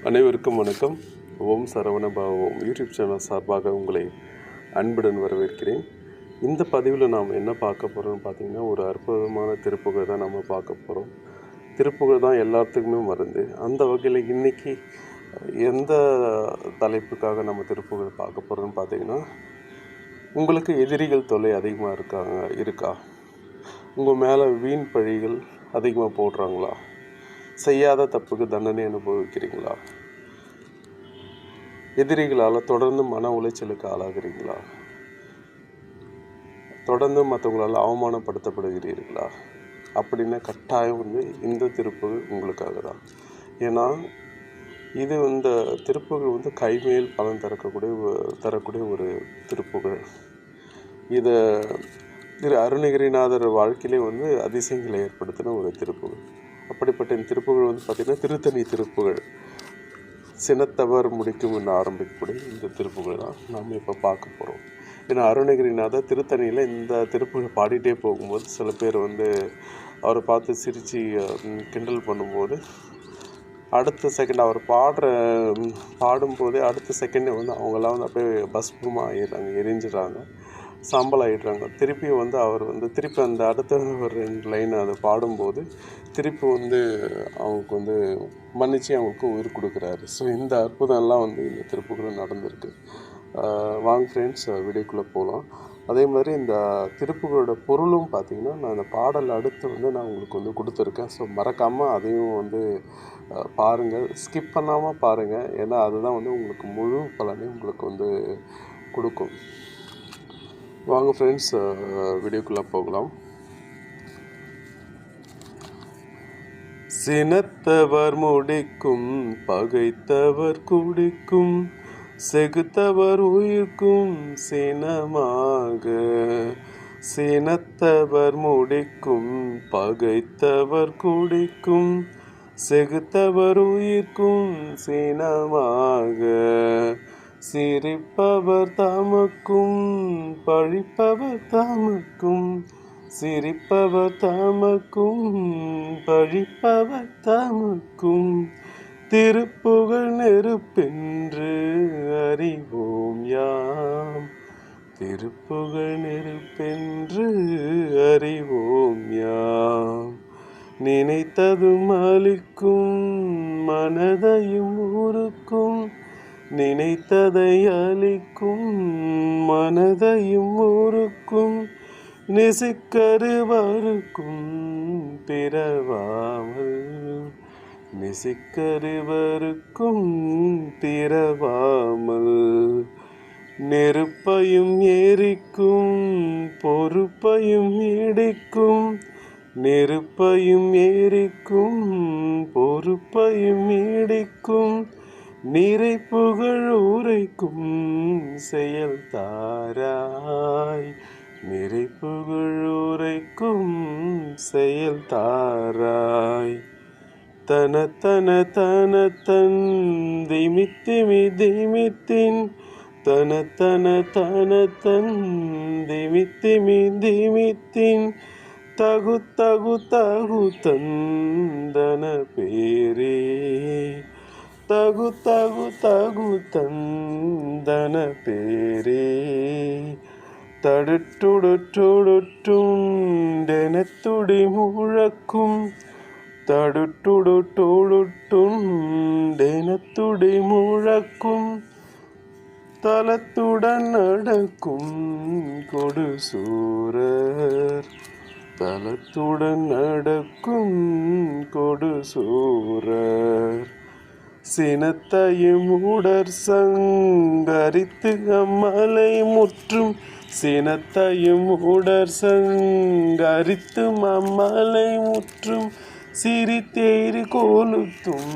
அனைவருக்கும் வணக்கம். ஓம் சரவண பவம் யூடியூப் சேனல் சார்பாக உங்களை அன்புடன் வரவேற்கிறேன். இந்த பதிவில் நாம் என்ன பார்க்க போகிறோம்னு பார்த்திங்கன்னா, ஒரு அற்புதமான திருப்புகழ் தான் நம்ம பார்க்க போகிறோம். திருப்புகழ் தான் எல்லாத்துக்குமே மருந்து. அந்த வகையில் இன்றைக்கி எந்த தலைப்புக்காக நம்ம திருப்புகழ் பார்க்க போகிறோம்னு பார்த்திங்கன்னா, உங்களுக்கு எதிரிகள் தொல்லை அதிகமாக இருக்கா? உங்கள் மேலே வீண் பழிகள் அதிகமாக போடுறாங்களா? செய்யாத தப்புக்கு தண்டனை அனுபவிக்கிறீங்களா? எதிரிகளால் தொடர்ந்து மன உளைச்சலுக்கு ஆளாகிறீங்களா? தொடர்ந்து மற்றவங்களால் அவமானப்படுத்தப்படுகிறீர்களா? அப்படின்னு கட்டாயம் இந்த திருப்புகள் உங்களுக்காக தான். ஏன்னா இது இந்த திருப்புகள் கைமேல் பலன் தரக்கூடிய ஒரு திருப்புகள். இதை அருணகிரிநாதர் வாழ்க்கையிலே அதிசயங்களை ஏற்படுத்தின ஒரு திருப்புகள். அப்படிப்பட்ட இந்த திருப்புகள் பார்த்திங்கன்னா, திருத்தணி திருப்புகள், சினத்தவர் முடிக்கும் என்று ஆரம்பிக்கக்கூடிய இந்த திருப்புகள் தான் நாம் இப்போ பார்க்க போகிறோம். ஏன்னா அருணகிரிநாதர் திருத்தணியில் இந்த திருப்புகள் பாடிட்டே போகும்போது சில பேர் அவரை பார்த்து சிரித்து கிண்டல் பண்ணும்போது, அடுத்த செகண்ட் அவர் பாடும்போதே அடுத்த செகண்டே அவங்களாம் அப்படியே பஸ்பமாக ஆகிடுறாங்க, எரிஞ்சிடறாங்க, சாம்பல் ஆகிடுறாங்க. திருப்பி அவர் திருப்பி அந்த அடுத்த ஒரு 2 லைன் அதை பாடும்போது திருப்பி அவங்களுக்கு மன்னிச்சு அவங்களுக்கு உயிர் கொடுக்குறாரு. ஸோ இந்த அற்புதம்லாம் இந்த திருப்புகளும் நடந்திருக்கு. வாங்க ஃப்ரெண்ட்ஸ், வீடியோக்குள்ளே போகலாம். அதே மாதிரி இந்த திருப்புகளோட பொருளும் பார்த்திங்கன்னா, நான் இந்த பாடல் அடுத்து நான் உங்களுக்கு கொடுத்துருக்கேன். ஸோ மறக்காமல் அதையும் பாருங்கள், ஸ்கிப் பண்ணாமல் பாருங்கள். ஏன்னா அதுதான் உங்களுக்கு முழு பலனையும் உங்களுக்கு கொடுக்கும். வாங்க ஃப்ரெண்ட்ஸ், வீடியோக்குள்ளே போகலாம். சினத்தவர் முடிக்கும், பகைத்தவர் குடிக்கும், செகுத்தவர் உயிர்க்கும் சினமாக. சினத்தவர் முடிக்கும், பகைத்தவர் குடிக்கும், செகுத்தவர் உயிர்க்கும் சினமாக. சிரிப்பவர் தமக்கும், பழிப்பவர் தமக்கும், சிரிப்பவர் தமக்கும், பழிப்பவர் தமக்கும். திருப்புகழ் நெருப்பென்று அறிவோம் யாம், திருப்புகழ் நெருப்பென்று அறிவோம் யாம். நினைத்ததும் அளிக்கும், மனதையும் உருக்கும், நினைத்ததை அளிக்கும், மனதையும் உருக்கும், நெசிக்கருவருக்கும் பிறவாமல், நெசிக்கருவருக்கும் பிறவாமல். நெருப்பையும் எரிக்கும், பொறுப்பையும் இடிக்கும், நெருப்பையும் எரிக்கும், பொறுப்பையும் இடிக்கும், நிறை புகழ் உரைக்கும் செயல் தாராய், நிறை புகழ் உரைக்கும் செயல் தாராய். தன தன தன தன் திமித்திமி திமித்தின், தன தன தன தன் திமித்திமி திமித்தின், தகு தகு தகு தந்தன பேரே, தகு தகு தகு தந்தன பேரே. தடுட்டுடுட்டுடுட்டுண்டெனத்துடி முழக்கும், தடுட்டுடுட்டுடுட்டுண்டெனத்துடி முழக்கும், தலத்துடன் நடக்கும் கொடு சூரர், தலத்துடன் நடக்கும் கொடு சூரர். சினத்தையும் உடற் சங்கரித்து அம்மலை முற்றும், சினத்தையும் உடற் சங்கரித்து அம்மலை முற்றும், சிரித்தேறி கொளுத்தும்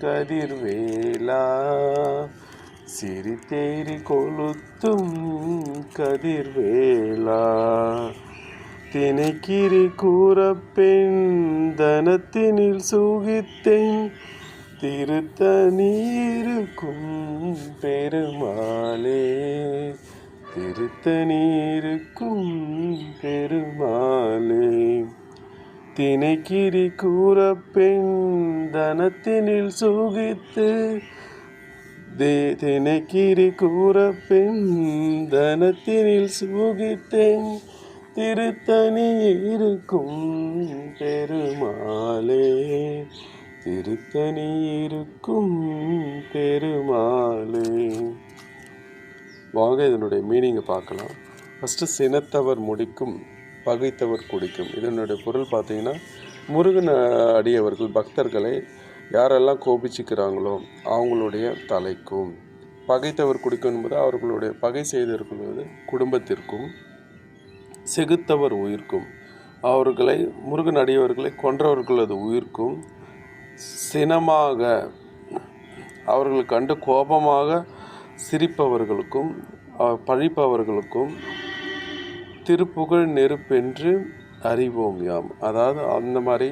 கதிர்வேலா, சிரித்தேறி கொளுத்தும் கதிர்வேலா. தினைக்கிரி கூறப்பெண் தனத்தினில் சுகித்தேன், திருத்தணியிருக்கும் பெருமாளே, திருத்தணியிருக்கும் பெருமாளே. தினைக்கிரி கூற பெண் தனத்தினில் சுகித்து தினைக்கிரி கூற பெண் தனத்தினில் சுகித்தேன் திருத்தணி இருக்கும் பெருமாளே திருத்தணி இருக்கும் பெருமாளே. வாங்க இதனுடைய மீனிங்கை பார்க்கலாம். ஃபஸ்ட்டு சினத்தவர் முடிக்கும் பகைத்தவர் குடிக்கும். இதனுடைய பொருள் பார்த்தீங்கன்னா, முருகன் அடியவர்கள் பக்தர்களை யாரெல்லாம் கோபிச்சுக்கிறாங்களோ அவங்களுடைய தலைக்கும், பகைத்தவர் குடிக்கும் என்பது அவர்களுடைய பகை செய்திருக்கிறது குடும்பத்திற்கும், செகுத்தவர் உயிர்க்கும், அவர்களை முருகன் அடியவர்களை கொன்றவர்களது உயிர்க்கும், சினமாக அவர்கள் கண்டு கோபமாக சிரிப்பவர்களுக்கும் பழிப்பவர்களுக்கும் திருப்புகழ் நெருப்பென்று அறிவோம் யாம். அதாவது அந்த மாதிரி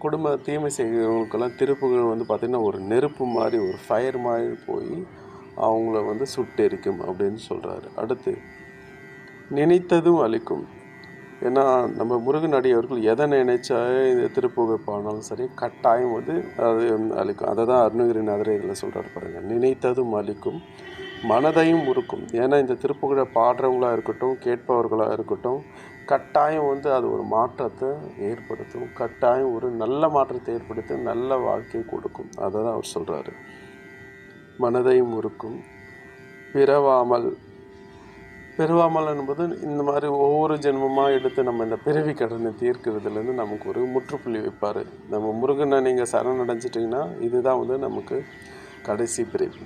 குடும்ப தீமை செய்கிறவங்களுக்கெல்லாம் திருப்புகழ் பார்த்திங்கன்னா ஒரு நெருப்பு மாதிரி, ஒரு ஃபயர் மாதிரி போய் அவங்கள சுட்டெரிக்கும் அப்படின்னு சொல்கிறாரு. அடுத்து நினைத்ததும் அழிக்கும். ஏன்னா நம்ம முருகன் அடியவர்கள் எதை நினைச்சா இந்த திருப்புகழ் பாடினாலும் சரி கட்டாயம் அது அழிக்கும். அதை தான் அருணகிரிநாதர் இதில் சொல்கிறார் பாருங்கள். நினைத்ததும் அழிக்கும், மனதையும் உருக்கும். ஏன்னா இந்த திருப்புகழை பாடுறவங்களாக இருக்கட்டும், கேட்பவர்களாக இருக்கட்டும், கட்டாயம் அது ஒரு மாற்றத்தை ஏற்படுத்தும், கட்டாயம் ஒரு நல்ல மாற்றத்தை ஏற்படுத்தி நல்ல வாழ்க்கையை கொடுக்கும். அதை தான் அவர் சொல்கிறாரு. மனதையும் உருக்கும். பிறவாமல் என்பது இந்த மாதிரி ஒவ்வொரு ஜென்மமாக எடுத்து நம்ம இந்த பிறவி கடனை தீர்க்கிறதுலேருந்து நமக்கு ஒரு முற்றுப்புள்ளி வைப்பார். நம்ம முருகனை நீங்கள் சரணடைஞ்சிட்டிங்கன்னா இதுதான் நமக்கு கடைசி பிறவி.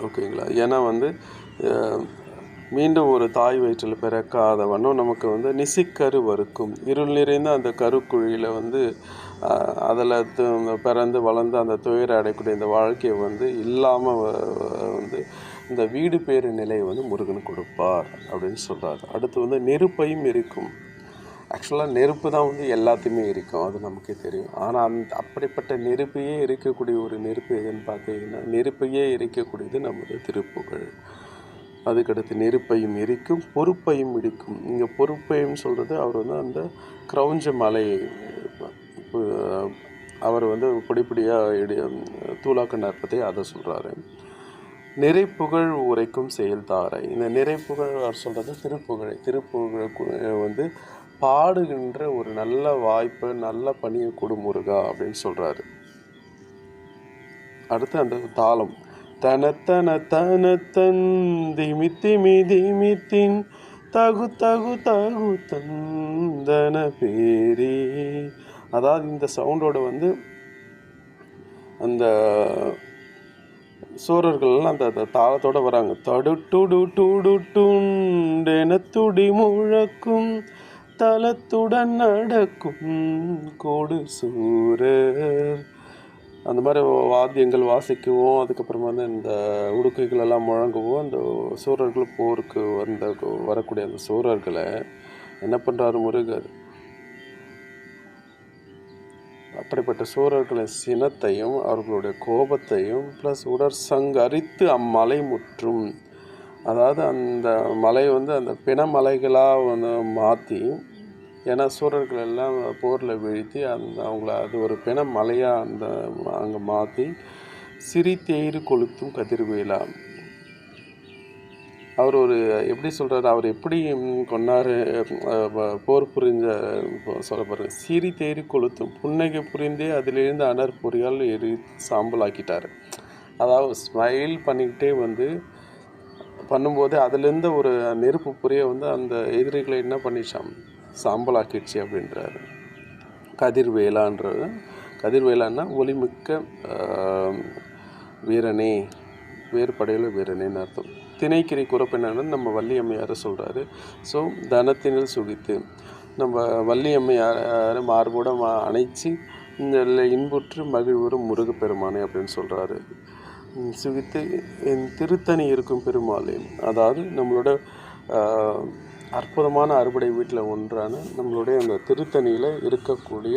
ஓகேங்களா? ஏன்னா மீண்டும் ஒரு தாய் வயிற்றில் பிறக்காத வண்ணம் நமக்கு நிசிக்கரு வறுக்கும். இருள் நிறைந்த அந்த கருக்குழியில் அதில் பிறந்து வளர்ந்து அந்த துயரை அடையக்கூடிய இந்த வாழ்க்கையை இல்லாமல் இந்த வீடு பேறு நிலையை முருகன் கொடுப்பார் அப்படின்னு சொல்கிறார். அடுத்து நெருப்பையும் எரிக்கும். ஆக்சுவலாக நெருப்பு தான் எல்லாத்தையுமே எரிக்கும், அது நமக்கே தெரியும். ஆனால் அப்படிப்பட்ட நெருப்பையே எரிக்கக்கூடிய ஒரு நெருப்பு எதுன்னு பார்த்தீங்கன்னா, நெருப்பையே எரிக்கக்கூடியது நமது திருப்புகழ். அதுக்கடுத்து நெருப்பையும் எரிக்கும், பொறுப்பையும் இடிக்கும். இங்கே பொறுப்பையும் சொல்கிறது அவர் அந்த கிரௌஞ்ச மலை அவர் பொடிப்படியாக தூளாக்க பற்றி அதை சொல்கிறாரு. நிறைப்புகழ் உரைக்கும் செயல்தாரை. இந்த நிறைப்புகழ் அவர் சொல்கிறது திருப்புகழை பாடுகின்ற ஒரு நல்ல வாய்ப்பு, நல்ல பணியை கொடு முருகா அப்படின்னு சொல்கிறாரு. அடுத்து அந்த தாளம் தனத்தன தனத்தன் திமித்திமி திமித்தின் தகு தகு தகு தந்தன பேரி. அதாவது இந்த சவுண்டோட அந்த சூரர்கள்லாம் அந்த தாளத்தோடு வராங்க. தடு டுடு டுடு டுண்டென துடி முழக்கும் தலத்துடன் நடக்கும் கோடு சூரர். அந்த மாதிரி வாத்தியங்கள் வாசிக்கவும், அதுக்கப்புறமா இந்த உடுக்கைகள் எல்லாம் முழங்கவும், அந்த சூரர்கள் போருக்கு வரக்கூடிய அந்த சூரர்களை என்ன பண்ணுறாரு முருகர்? அப்படிப்பட்ட சூரர்களின் சினத்தையும் அவர்களுடைய கோபத்தையும் ப்ளஸ் உடற்சங்கரித்து அம்மலை முற்றும். அதாவது அந்த மலை அந்த பிணமலைகளாக மாற்றி, ஏன்னா சூரர்கள் எல்லாம் போரில் வீழ்த்தி அவங்கள அது ஒரு பிணமலையாக அங்கே மாற்றி சிரித்தேறு கொளுத்தும் கதிர்வேலா. அவர் எப்படி சொல்கிறார், அவர் எப்படி கொண்டார் போர் புரிஞ்ச சொல்ல பாருங்க. சிரி தேறி கொளுத்தும் புன்னகை புரிந்தே அதிலிருந்து அனர் பொறியால் சாம்பல் ஆக்கிட்டார். அதாவது ஸ்மைல் பண்ணிக்கிட்டே பண்ணும்போது அதுலேருந்து ஒரு நெருப்பு புரிய அந்த எதிரிகளை என்ன பண்ணிச்சான், சாம்பல் ஆக்கிடுச்சு அப்படின்றாரு. கதிர்வேலான்னா ஒளிமிக்க வீரனே, வேறுபடையில் வீரனேன்னு அர்த்தம். திணைக்கிரி குறப்பெண்ணு நம்ம வள்ளியம்மையாரை சொல்கிறாரு. ஸோ தனத்தினில் சுகித்து நம்ம வள்ளியம்மையாரை மார்போட அணைச்சி இந்த இன்புற்று மகிழ்வுறும் முருகப்பெருமானே அப்படின்னு சொல்கிறாரு. சுகித்து என் திருத்தணி இருக்கும் பெருமாளே. அதாவது நம்மளோட அற்புதமான அறுபடை வீட்டில் ஒன்றான நம்மளுடைய அந்த திருத்தணியில் இருக்கக்கூடிய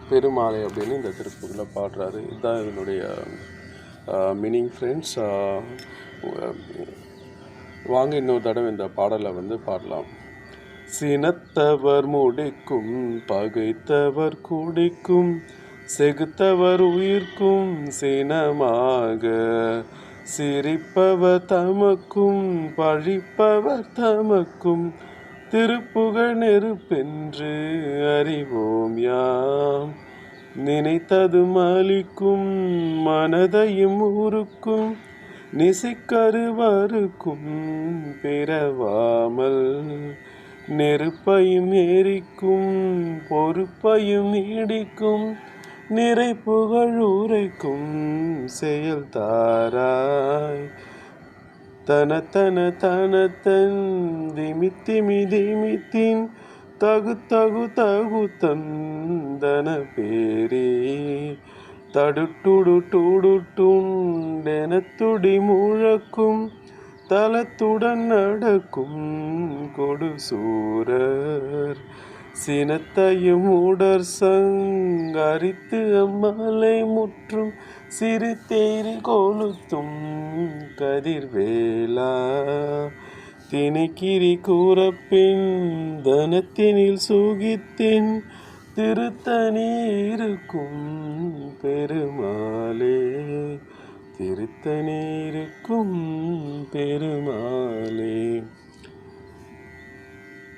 பெருமாளை அப்படின்னு இந்த திருப்புகளை பாடுறாரு. இதுதான் இதனுடைய மீனிங் ஃப்ரெண்ட்ஸ். வாங்க இன்னொரு தடவை இந்த பாடலை பாடலாம். சினத்தவர் முடிக்கும் பகைத்தவர் குடிக்கும் செகுத்தவர் உயிர்க்கும் சினமாக சிரிப்பவர் தமக்கும் பழிப்பவர் தமக்கும் திருப்புகழ் நெருப்பென்று அறிவோம் யாம். நினைத்ததும் அளிக்கும் மனதையும் உருக்கும் நிசைக்கருவருக்கும் பிறவாமல் நெருப்பையும் எரிக்கும் பொறுப்பையும் நீடிக்கும் நிறை புகழ் உரைக்கும் செயல் தாராய். தனத்தன தனத்தன் திமித்திமி திமித்தின் தகு தகுத்தந்தன பேரே தடுட்டுடுட்டுடுட்டுண்டென துடி முழக்கும் தலத்துடன் நடக்கும் கொடுசூரர் சினத்தையும் உடற் சங்கரித்து அம்மலை முற்றும் சிறு தேரில் கொளுத்தும் கதிர்வேலா. திணைக்கிரி கூறப்பின் தனத்தினில் சுகித்தின் திருத்தணி இருக்கும் பெருமாளே திருத்தணி இருக்கும் பெருமாளே.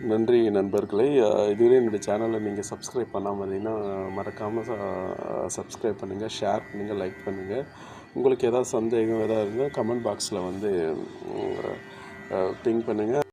நன்றி நண்பர்களே. இதுவரை என்னுடைய சேனலை நீங்கள் சப்ஸ்கிரைப் பண்ணாமல் இருந்தீங்கன்னா மறக்காமல் சப்ஸ்கிரைப் பண்ணுங்கள், ஷேர் பண்ணுங்கள், லைக் பண்ணுங்கள். உங்களுக்கு ஏதாவது சந்தேகம் எதாவது இருந்தால் கமெண்ட் பாக்ஸில் வந்து பிங் பண்ணுங்கள்.